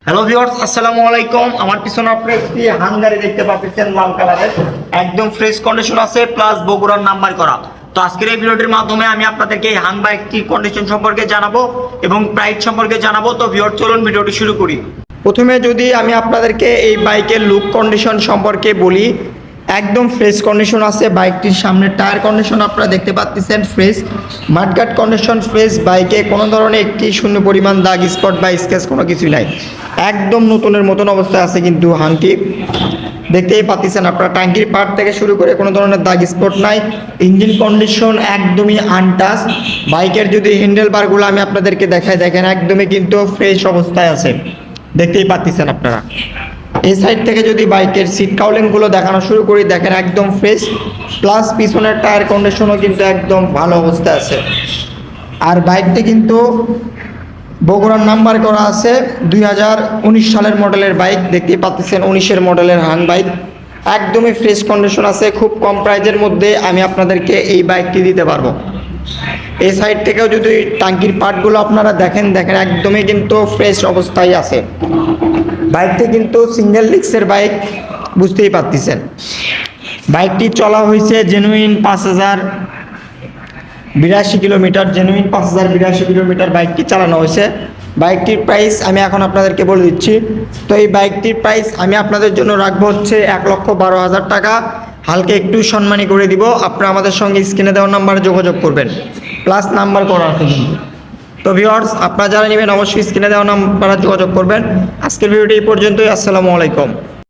Hello viewers, আসসালামু আলাইকুম। আমার পিছনে আপনি একটি হাঙ্গারি দেখতে পাচ্ছেন, লাল কালারের, একদম ফ্রেশ কন্ডিশন আছে, প্লাস বগুড়ার নাম্বার করা। তো আজকের এই ভিডিওটির মাধ্যমে আমি আপনাদেরকে এই হাং বাইকটি কন্ডিশন সম্পর্কে জানাবো এবং প্রাইস সম্পর্কে জানাবো। তো ভিউয়ার্স, চলুন ভিডিওটি শুরু করি। প্রথমে যদি আমি আপনাদেরকে এই বাইকের লুক কন্ডিশন সম্পর্কে বলি, একদম ফ্রেশ কন্ডিশন আছে। বাইকটির সামনের টায়ার কন্ডিশন আপনারা দেখতে পাচ্ছেন ফ্রেশ, মাঠঘাট কন্ডিশন ফ্রেশ। বাইকে কোনো ধরনের একটি শূন্য পরিমাণ দাগ, স্পট বা স্ক্র্যাচ কোনো কিছুই নাই, একদম নতুনের মতন অবস্থায় আছে। কিন্তু হাংটি দেখতেই পাচ্ছেন আপনারা, ট্যাঙ্কির পার্ট থেকে শুরু করে কোনো ধরনের দাগ স্পট নাই। ইঞ্জিন কন্ডিশন একদমই আনটাচ। বাইকের যদি হ্যান্ডেল বারগুলো আমি আপনাদেরকে দেখাই, দেখেন একদমই কিন্তু ফ্রেশ অবস্থায় আছে, দেখতেই পাচ্ছেন আপনারা। এই সাইড থেকে যদি বাইকের সিট কাউলিংগুলো দেখানো শুরু করি, দেখেন একদম ফ্রেশ, প্লাস পিছনের টায়ার কন্ডিশনও কিন্তু একদম ভালো অবস্থায় আছে। আর বাইকটি কিন্তু বগুড়ার নাম্বার করা আছে, 2019 সালের মডেলের বাইক। দেখতেই পাচ্ছেন 19-এর মডেলের হাং বাইক, একদমই ফ্রেশ কন্ডিশন আছে। খুব কম প্রাইজের মধ্যে আমি আপনাদেরকে এই বাইকটি দিতে পারবো। এই সাইড থেকেও যদি টাঙ্কির পার্টগুলো আপনারা দেখেন একদমই কিন্তু ফ্রেশ অবস্থায় আছে। বাইকটি কিন্তু সিঙ্গেল ডিস্কের বাইক, বুঝতেই পারতেছেন। বাইকটি চলা হয়েছে জেনুইন 5082 কিলোমিটার, জেনুইন 5082 কিলোমিটার বাইকটি চালানো হয়েছে। বাইকটির প্রাইস আমি এখন আপনাদেরকে বলে দিচ্ছি। তো এই বাইকটির প্রাইস আমি আপনাদের জন্য রাখবো হচ্ছে 1,12,000 টাকা। হালকা একটু সম্মানী করে দিব। আপনারা আমাদের সঙ্গে স্ক্রিনে দেওয়া নাম্বারে যোগাযোগ করবেন, প্লাস নাম্বার করা আছে কিন্তু। তো ভিউয়ার্স, আপনারা যারা নেবেন অবশ্যই স্ক্রিনে দেওয়া নাম্বারে যোগাযোগ করবেন। আজকের ভিডিওটি এই পর্যন্তই। আসসালামু আলাইকুম।